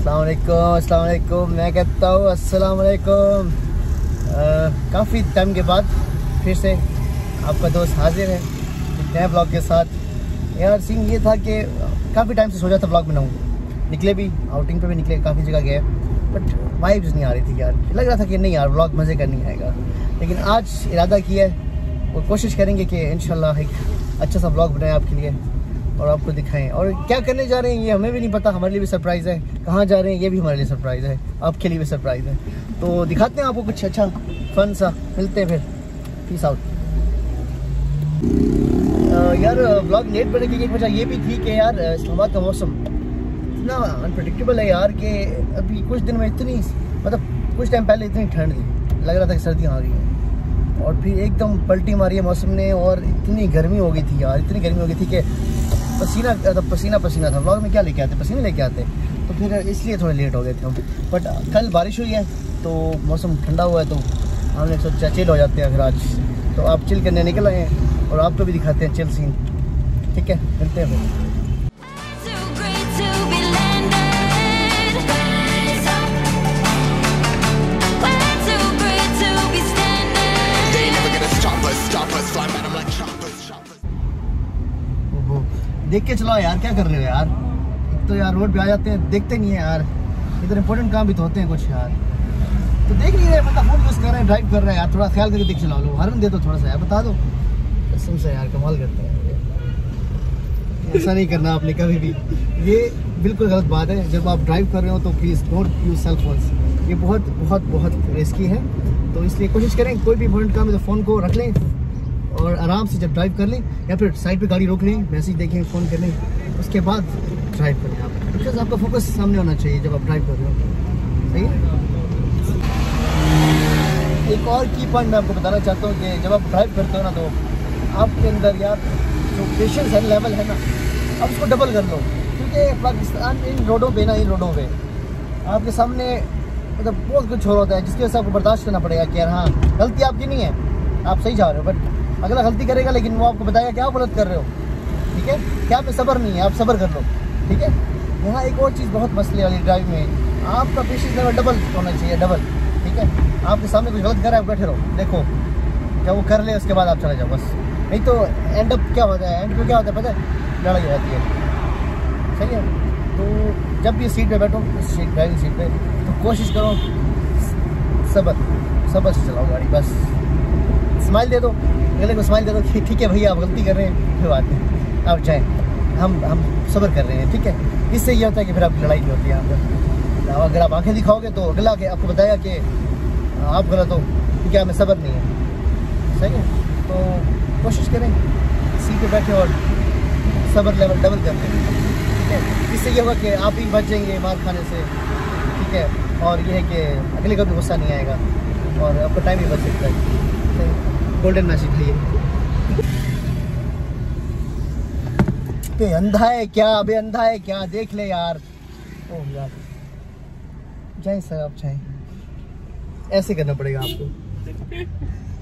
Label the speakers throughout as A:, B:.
A: अस्सलाम वालेकुम। मैं कहता हूँ अस्सलाम वालेकुम। काफ़ी टाइम के बाद फिर से आपका दोस्त हाजिर है एक नए ब्लॉग के साथ। यार सीन ये था कि काफ़ी टाइम से सोचा था ब्लॉग बनाऊँ, निकले भी, आउटिंग पे भी निकले, काफ़ी जगह गए, बट वाइब्स नहीं आ रही थी यार। लग रहा था कि नहीं यार ब्लॉग मज़े का नहीं आएगा, लेकिन आज इरादा किया है और कोशिश करेंगे कि इंशाल्लाह एक अच्छा सा ब्लॉग बनाएं आपके लिए और आपको दिखाएं। और क्या करने जा रहे हैं ये हमें भी नहीं पता, हमारे लिए भी सरप्राइज़ है। कहाँ जा रहे हैं ये भी हमारे लिए सरप्राइज़ है, आपके लिए भी सरप्राइज़ है। तो दिखाते हैं आपको कुछ अच्छा फन सा। मिलते हैं फिर, पीस आउट। यार ब्लॉग लेट बनने की एक वजह ये भी थी कि यार इस्लामाबाद का मौसम इतना अनप्रडिक्टेबल है यार कि अभी कुछ दिन में इतनी, मतलब कुछ टाइम पहले इतनी ठंड थी, लग रहा था कि सर्दियाँ आ गई हैं, और फिर एकदम पलटी मारी है मौसम ने और इतनी गर्मी हो गई थी यार, इतनी गर्मी हो गई थी कि पसीना पसीना था। ब्लॉग में क्या लेके आते, पसीने लेके आते, तो फिर इसलिए थोड़े लेट हो गए थे हम। बट कल बारिश हुई है तो मौसम ठंडा हुआ है, तो हमने सोचा चिल हो जाते हैं फिर आज। तो आप चिल करने निकल आए हैं और आपको भी दिखाते हैं चिल सीन। ठीक है, मिलते हैं फिर। देख के चलाओ यार, क्या कर रहे हो यार। एक तो यार रोड पे आ जाते हैं, देखते नहीं है यार, इधर इंपॉर्टेंट काम भी तो होते हैं कुछ यार। तो देख नहीं रहे, मतलब फोन यूज़ कर रहे हैं, ड्राइव कर रहे हैं यार, थोड़ा ख्याल करके देख चला लो, हॉर्न दे दो थोड़ा सा यार, बता दो कसम से यार, कमाल करते हैं। ऐसा नहीं करना आपने कभी भी, ये बिल्कुल गलत बात है। जब आप ड्राइव कर रहे हो तो please don't use cell phones, ये बहुत बहुत बहुत रिस्की है। तो इसलिए कोशिश करें कोई भी इंपॉर्टेंट काम है तो फ़ोन को रख लें और आराम से जब ड्राइव कर लें, या फिर साइड पे गाड़ी रोक लें, मैसेज देखें, फ़ोन कर लें, उसके बाद ड्राइव करें आप, बिकॉज आपका फोकस सामने होना चाहिए जब आप ड्राइव कर रहे हो। सही है। एक और की पॉइंट मैं आपको बताना चाहता हूँ कि जब आप ड्राइव करते हो ना, तो आपके अंदर यार जो पेशेंस है, लेवल है ना, आप उसको डबल कर लो। क्योंकि पाकिस्तान इन रोडों पे आपके सामने मतलब बहुत कुछ हो रहा होता है, जिसकी वजह से आपको बर्दाश्त करना पड़ेगा कि यार हाँ गलती आपकी नहीं है, आप सही जा रहे हो, बट अगला गलती करेगा लेकिन वो आपको बताएगा कि आप गलत कर रहे हो। ठीक है, क्या आप में सब्र नहीं है, आप सब्र कर लो। ठीक है। यहाँ एक और चीज़ बहुत मसले वाली ड्राइव में, आपका पेशेंस लेवल डबल होना चाहिए, डबल। ठीक है, आपके सामने कुछ गलत कर रहा है, बैठे रहो, देखो जब वो कर ले उसके बाद आप चले जाओ बस। नहीं तो एंड अप क्या होता है, एंड पे क्या होता है पता है, लड़ाई हो जाती है। सही है। तो जब भी सीट पे बैठो, सीट ड्राइविंग सीट पे, तो कोशिश करो सब्र से चलाओ गाड़ी, बस स्माइल दे दो, अगले को स्माइल दे दो कि ठीक है भैया आप गलती कर रहे हैं, कोई बात नहीं, आप जाएँ, हम सब्र कर रहे हैं। ठीक है, इससे ये होता है कि फिर आपकी लड़ाई नहीं होती है यहाँ पर। अगर आप आंखें दिखाओगे तो अगला के आपको बताएगा कि आप गलत हो, क्योंकि आप में सब्र नहीं है। सही है। तो कोशिश करें सीट पे बैठे और सब्र लेवल डबल कर लें। ठीक है, इससे ये होगा कि आप भी बच जाएंगे मार खाने से। ठीक है, और ये है कि अगले का भी गुस्सा नहीं आएगा और आपका टाइम भी बच सकता है। गोल्डन मैसेज है ये। अंधा है क्या, अबे अंधा है क्या, देख ले यार। ओह यार, जाए सर आप जाए, ऐसे करना पड़ेगा आपको।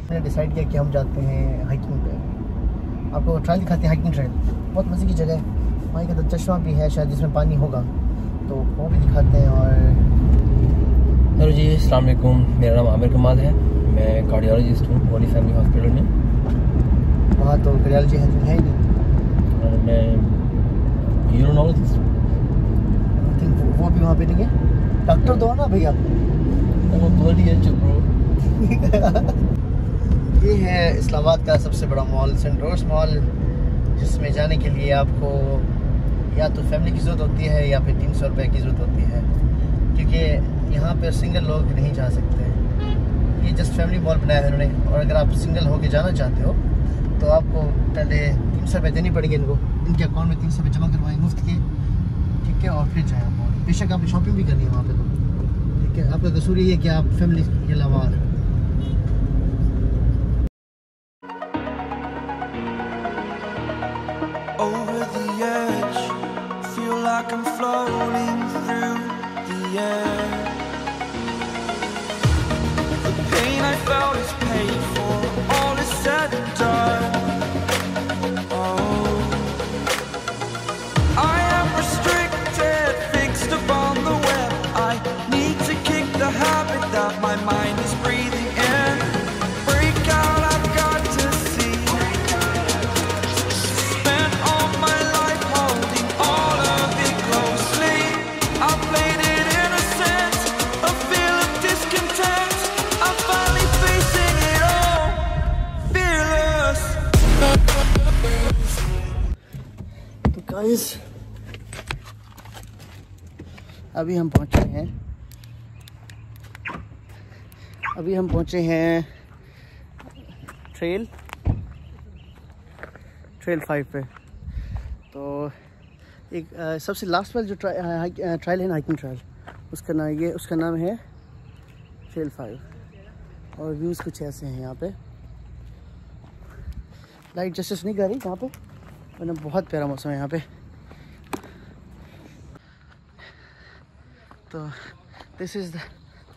A: मैंने डिसाइड किया कि हम जाते हैं हाइकिंग पे। आपको ट्रायल दिखाते हैं, हाइकिंग ट्रायल बहुत मज़े की जगह है। वहाँ का चश्मा भी है शायद जिसमें पानी होगा, तो वो भी दिखाते हैं। और
B: हेलो जी, अस्सलाम वालेकुम, मेरा नाम आमिर कमाल है, मैं कार्डियोलॉजिस्ट हूँ होली फैमिली हॉस्पिटल में।
A: वहाँ तो कार्डियोलॉजी है ही नहीं,
B: मैं यूरोलॉजिस्ट,
A: आई थिंक वो भी वहाँ पे नहीं है। डॉक्टर तो हो ना भैया। ये है इस्लामाबाद का सबसे बड़ा मॉल, सेंट रोड्स मॉल, जिसमें जाने के लिए आपको या तो फैमिली की ज़रूरत होती है या फिर 300 रुपये की ज़रूरत होती है, क्योंकि यहाँ पर सिंगल लोग नहीं जा सकते। ये जस्ट फैमिली मॉल बनाया है उन्होंने, और अगर आप सिंगल होके जाना चाहते हो तो आपको पहले 300 रुपये देने पड़ेंगे इनको, इनके अकाउंट में 300 रुपये जमा करवाएं मुफ्त के। ठीक है, और फिर जाएँ आप, बेशक आपने शॉपिंग भी करनी है वहाँ पे, तो ठीक है, आपका कसूर ये है कि आप फैमिली के अलावा।
C: I am restricted, fixed upon the web.
A: Guys अभी हम पहुंचे हैं ट्रेल 5 पे। तो एक सबसे लास्ट वाला जो ट्रायल है ना, हाइकिंग ट्रायल, उसका नाम है ट्रेल 5। और व्यूज़ कुछ ऐसे हैं यहाँ पे। लाइट जस्टिस नहीं कर रही यहाँ पे, वरना बहुत प्यारा मौसम है यहाँ पे। तो this is the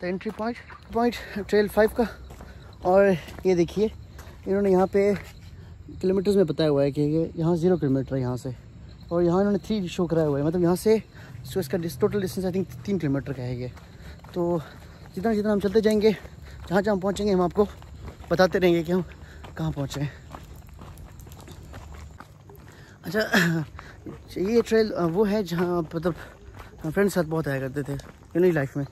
A: entry point trail 5 का। और ये देखिए इन्होंने यहाँ पे किलोमीटर्स में बताया हुआ है कि ये यहाँ 0 किलोमीटर है यहाँ से, और यहाँ इन्होंने 3 शो कराया हुआ है, मतलब यहाँ से तो इसका total distance I think 3 kilometre का है ये। तो जितना हम चलते जाएंगे, जहाँ हम पहुँचेंगे हम आपको बताते रहेंगे कि हम कहाँ पहुँचे हैं। अच्छा, ये ट्रेल वो है जहाँ मतलब फ्रेंड्स साथ बहुत आया करते थे यूनिक लाइफ में।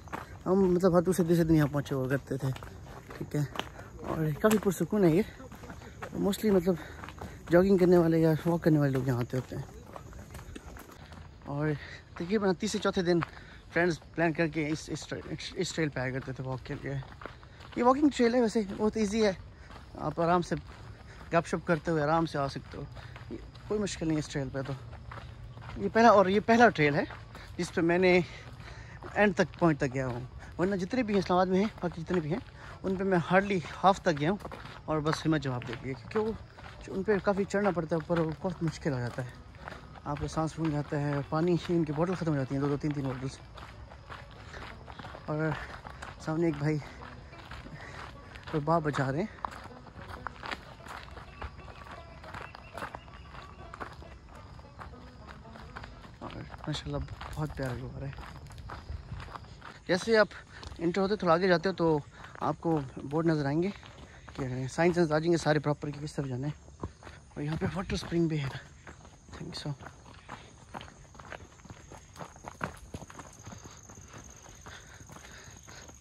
A: हम मतलब हर दूसरे दिन यहाँ पहुँचे हुआ करते थे, ठीक है। और काफ़ी पुरसुकून है ये। मोस्टली मतलब जॉगिंग करने वाले या वॉक करने वाले लोग यहाँ आते होते हैं। और तकरीबन 30 से 4थे दिन फ्रेंड्स प्लान करके इस ट्रेल पे आया करते थे वॉक के लिए। ये वॉकिंग ट्रेल है, वैसे बहुत इजी है, आप आराम से गपशप करते हुए आराम से आ सकते हो, कोई मुश्किल नहीं इस ट्रेल पे। तो ये पहला ट्रेल है जिस पे मैंने एंड तक पॉइंट तक गया हूँ, वरना जितने भी हैं इस्लामाबाद में हैं, बाकी जितने भी हैं उन पे मैं हार्डली हाफ तक गया हूँ। और बस हिम्मत जवाब दे दी, क्योंकि वो उन पर काफ़ी चढ़ना पड़ता है ऊपर, बहुत मुश्किल हो जाता है, आपका सांस फूल जाता है, पानी इनकी बोतल ख़त्म हो जाती हैं, 2-2 3-3 बोतल्स। और सामने एक भाई रुबाब बजा रहे हैं। और माशाल्लाह बहुत प्यारा लग रहा है। जैसे आप इंटर होते थोड़ा आगे जाते हो तो आपको बोर्ड नज़र आएंगे कि साइंस नजर आ जाएंगे सारे प्रॉपर कि किस तरफ जाना है। और यहाँ पे वाटर स्प्रिंग भी है, थिंक सो।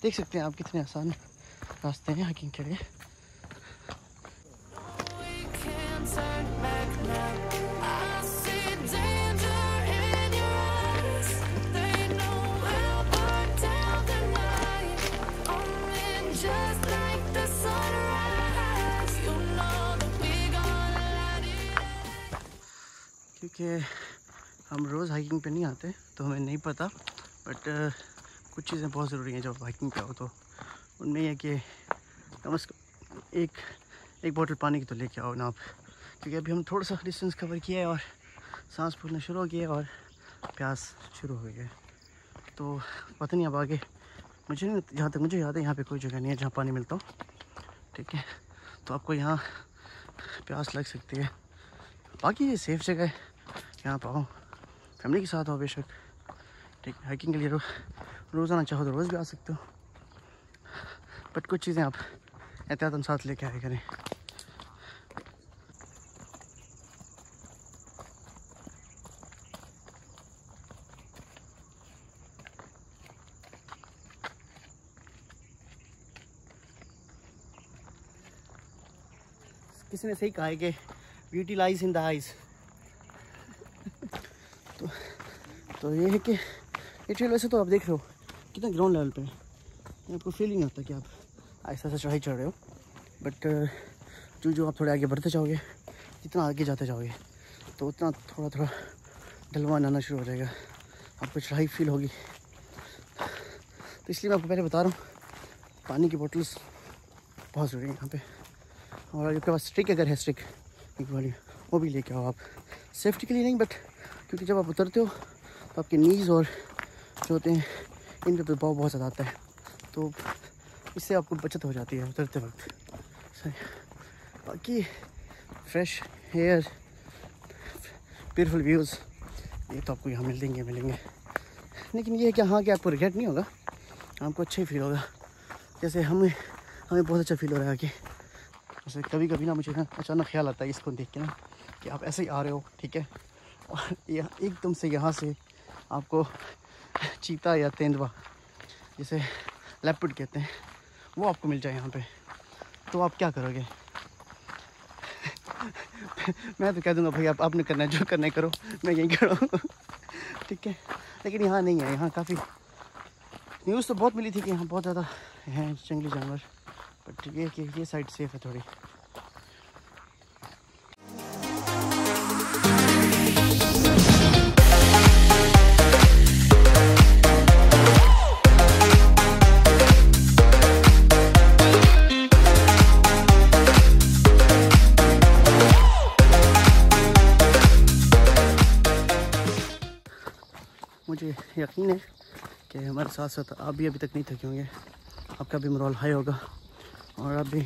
A: देख सकते हैं आप कितने आसान रास्ते हैं हाइकिंग के लिए। क्योंकि हम रोज़ हाइकिंग पे नहीं आते तो हमें नहीं पता, बट कुछ चीज़ें बहुत ज़रूरी हैं जब आप हाइकिंग पे आओ। तो उनमें यह है कि कम से कम एक बोतल पानी की तो लेके आओ ना आप, क्योंकि अभी हम थोड़ा सा डिस्टेंस कवर किया है और सांस फूलना शुरू हो गया और प्यास शुरू हो गया है। तो पता नहीं अब आगे, मुझे नहीं, जहाँ तक मुझे याद है यहाँ पे कोई जगह नहीं है जहाँ पानी मिलता हो, ठीक है। तो आपको यहाँ प्यास लग सकती है, बाकी ये सेफ़ जगह है, यहाँ पर आओ, फैमिली के साथ आओ बेशक, ठीक है। हाइकिंग के लिए रोज़ आना चाहो तो रोज़ भी आ सकते हो, बट कुछ चीज़ें आप एहतियातन साथ लेके आए करें। किसी ने सही कहा है कि beauty lies in the eyes. तो ये है कि ये ट्रेल वैसे तो आप देख रहे हो कितना ग्राउंड लेवल पे है, आपको फीलिंग आता है कि आप ऐसा चढ़ाई चढ़ रहे हो, बट जो आप थोड़े आगे बढ़ते जाओगे, जितना आगे जाते जाओगे तो उतना थोड़ा ढलवान आना शुरू हो जाएगा, आपको चढ़ाई फील होगी। तो इसलिए मैं आपको पहले बता रहा हूँ, पानी की बोटल्स बहुत ज़रूरी है यहाँ पे। और आपके पास स्टिक अगर है, स्टिक एक वाली, वो भी लेके आओ आप, सेफ्टी के लिए नहीं, बट क्योंकि जब आप उतरते हो तो आपके नीज़ और जो होते हैं इन पे दबाव बहुत ज़्यादा आता है, तो इससे आपको बचत हो जाती है उतरते वक्त। सही, बाकी फ्रेश एयर, ब्यूटीफुल व्यूज़ ये तो आपको यहाँ मिलेंगे। लेकिन ये है कि हाँ कि आपको रिग्रेट नहीं होगा, आपको अच्छा ही फील होगा। जैसे हमें बहुत अच्छा फील हो रहा है कि जैसे कभी कभी ना मुझे ना अचानक ख्याल आता है इसको देख के ना कि आप ऐसे ही आ रहे हो, ठीक है, और यह एकदम से यहाँ से आपको चीता या तेंदुआ, जिसे लेपर्ड कहते हैं, वो आपको मिल जाए यहाँ पे, तो आप क्या करोगे? मैं तो कह दूँगा भाई आप आपने करना है, जो करना है करो, मैं यहीं खड़ा हूँ। ठीक है, लेकिन यहाँ नहीं है। यहाँ काफ़ी न्यूज़ तो बहुत मिली थी कि यहाँ बहुत ज़्यादा हैं जंगली जानवर, बट ये कि ये साइड सेफ है थोड़ी। मुझे यकीन है कि हमारे साथ साथ आप भी अभी तक नहीं थके होंगे, आपका भी मोरल हाई होगा और आप भी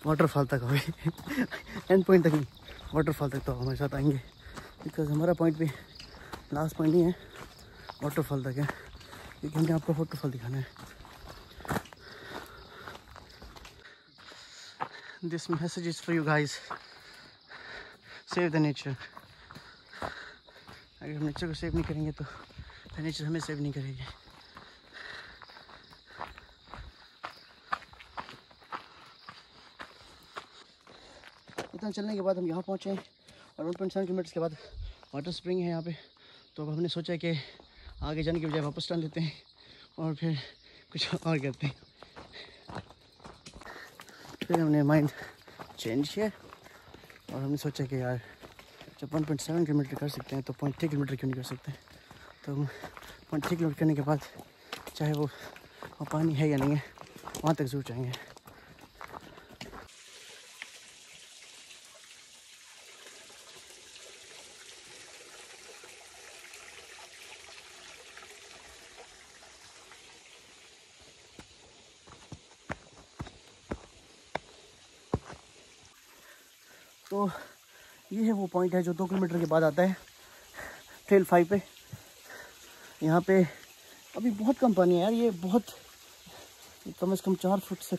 A: वाटरफॉल तक होंगे। एंड पॉइंट तक नहीं, वाटरफॉल तक तो हमारे साथ आएंगे, बिकॉज हमारा पॉइंट भी लास्ट पॉइंट नहीं है, वाटरफॉल तक है, क्योंकि हमने आपको वाटरफॉल दिखाना है। This message is for you guys, save the nature. अगर हम नेचर को सेव नहीं करेंगे तो नेचर हमें सेव नहीं करेगी। इतना चलने के बाद हम यहाँ पहुँचे और 1.7 किलोमीटर के बाद वाटर स्प्रिंग है यहाँ पे। तो अब हमने सोचा कि आगे जाने के बजाय वापस टर्न लेते हैं और फिर कुछ और करते हैं। फिर हमने माइंड चेंज किया और हमने सोचा कि यार जब 1.7 किलोमीटर कर सकते हैं तो 0.3 किलोमीटर क्यों नहीं कर सकते। तो 0.3 किलोमीटर करने के बाद चाहे वो पानी है या नहीं है, वहाँ तक जरूर जाएंगे। तो ये है वो पॉइंट है जो 2 किलोमीटर के बाद आता है, ट्रेल 5 पे। यहाँ पे अभी बहुत कम पानी है यार, ये बहुत कम से कम 4 फुट से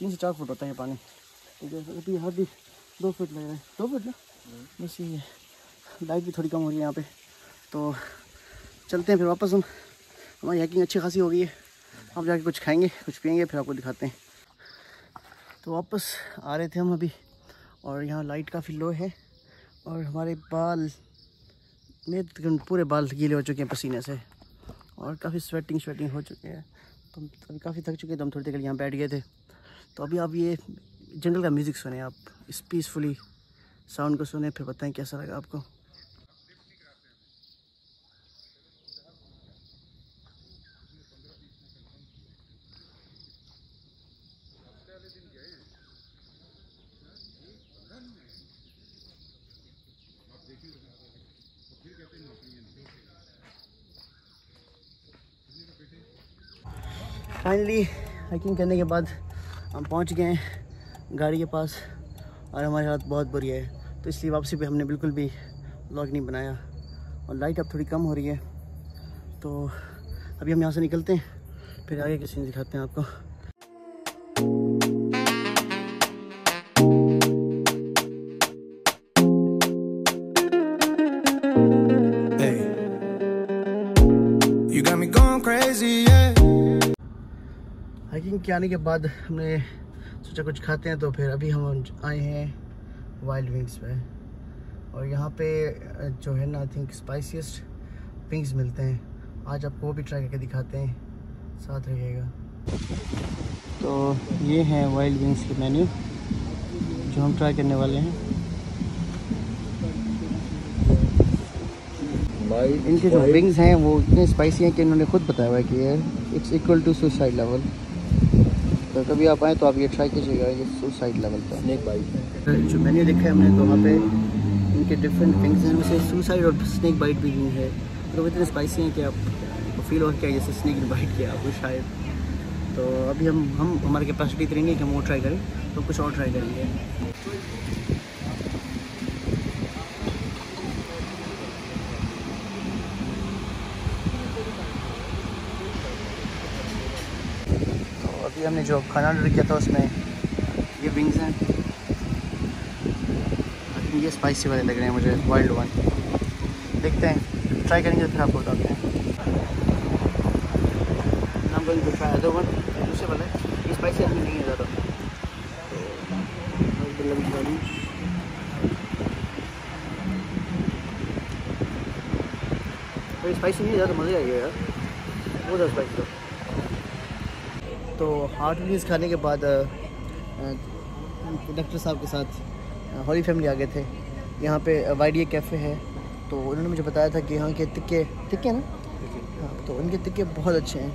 A: 3 से 4 फुट होता है ये पानी। अभी यहाँ भी 2 फुट लग रहा है, 2 फुट ना, बस ये है। लाइट भी थोड़ी कम हो रही है यहाँ पे। तो चलते हैं फिर वापस हम, हमारी हाइकिंग अच्छी खासी हो गई है। अब जाके कुछ खाएंगे, कुछ पियेंगे, फिर आपको दिखाते हैं। तो वापस आ रहे थे हम अभी, और यहाँ लाइट काफ़ी लो है और हमारे बाल, मेरे तकरीबन पूरे बाल गीले हो चुके हैं पसीने से और काफ़ी स्वेटिंग हो चुके हैं। तो हम अभी काफ़ी थक चुके हैं, तो हम थोड़ी देर के लिए यहाँ बैठ गए थे। तो अभी आप ये जंगल का म्यूज़िक सुने, आप इस पीसफुली साउंड को सुने, फिर बताएं कैसा लगा आपको। फाइनली हाइकिंग करने के बाद हम पहुंच गए हैं गाड़ी के पास और हमारी हालत बहुत बुरी है, तो इसलिए वापसी पे हमने बिल्कुल भी व्लॉग नहीं बनाया। और लाइट अब थोड़ी कम हो रही है, तो अभी हम यहाँ से निकलते हैं, फिर आगे के सीन दिखाते हैं आपको। हाइकिंग के आने के बाद हमने सोचा कुछ खाते हैं, तो फिर अभी हम आए हैं वाइल्ड विंग्स पे। और यहाँ पे जो है ना, आई थिंक स्पाइसीएस्ट विंग्स मिलते हैं। आज आपको वो भी ट्राई करके दिखाते हैं, साथ रहिएगा। तो ये हैं वाइल्ड विंग्स के मेन्यू जो हम ट्राई करने वाले हैं। इनके जो विंग्स हैं वो इतने स्पाइसी हैं कि इन्होंने खुद बताया हुआ है कि it's equal to suicide level. तो कभी आप आएँ तो आप ये ट्राई कीजिएगा, ये सुसाइड लेवल पर स्नेक बाइट। जो मेन्यू देखा है हमने, तो वहाँ पे इनके डिफरेंट विंग्स हैं, उनमें से सुसाइड और स्नेक बाइट भी है। तो वो इतने स्पाइसी हैं कि आप फील हो क्या जैसे स्नेक बाइट किया आपको शायद। तो अभी हम हमारे कैपेसिटी इतनी नहीं है कि हम वो ट्राई करें, तो कुछ और ट्राई करेंगे। अभी हमने जो खाना ऑर्डर किया था उसमें ये विंग्स हैं, ये स्पाइसी वाले लग रहे हैं मुझे, वाइल्ड वन। देखते हैं, ट्राई करेंगे फिर आपको बताते हैं। I'm going to try other one, दूसरे वाले ये स्पाइसी आदमी नहीं है ज़्यादा। तो तो स्पाइसी नहीं ज़्यादा मज़े आएगा यार, बहुत ज़्यादा स्पाइसी। तो हार्ट विंग्स खाने के बाद डॉक्टर साहब के साथ हॉली फैमिली आ गए थे। यहाँ पे YDA कैफ़े है, तो उन्होंने मुझे बताया था कि यहाँ के टिक्के ना, हाँ, तो उनके टिक्के बहुत अच्छे हैं।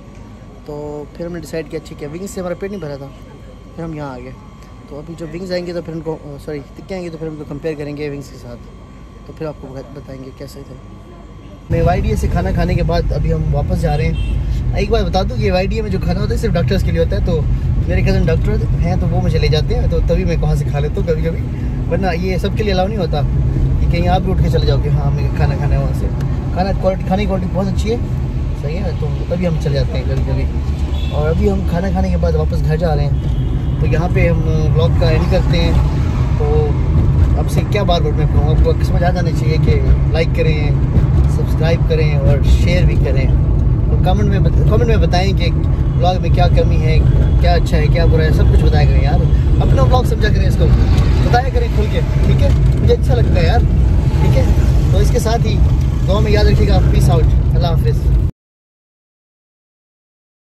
A: तो फिर हमने डिसाइड किया ठीक है, विंग्स से हमारा पेट नहीं भरा था, फिर हम यहाँ आ गए। तो अभी जो विंग्स आएंगे तो फिर उनको टिक्के आएंगे तो फिर उनको कंपेयर करेंगे विंग्स के साथ, तो फिर आपको बताएंगे कैसे थे। मैं YDA से खाना खाने के बाद अभी हम वापस जा रहे हैं। एक बात बता दूँ कि YDA में जो खाना होता है सिर्फ डॉक्टर्स के लिए होता है, तो मेरे कज़न डॉक्टर हैं तो वो मुझे ले जाते हैं, तो तभी मैं वहाँ से खा लेता हूँ कभी कभी, वरना ये सबके लिए अलाउ नहीं होता कि कहीं आप भी उठ के चले जाओगे हाँ हमें खाना खाना है वहाँ से। खाने की क्वालिटी बहुत अच्छी है, सही है, तो तभी हम चले जाते हैं कभी कभी। और अभी हम खाना खाने के बाद वापस घर जा रहे हैं, तो यहाँ पे हम व्लॉग का एंड करते हैं। तो अब से क्या बार मैं कहूँ, आपको समझ आ जाना चाहिए कि लाइक करें, सब्सक्राइब करें और शेयर भी करें। तो कमेंट में बताएं कि व्लॉग में क्या कमी है, क्या अच्छा है, क्या बुरा है, सब कुछ बताया करें यार। अपना व्लॉग समझा करें, इसको बताया करें खुल के, ठीक है, मुझे अच्छा लगता है यार, ठीक है। तो इसके साथ ही दुआ में याद रखिएगा। पीस आउट, अल्लाह हाफिज़।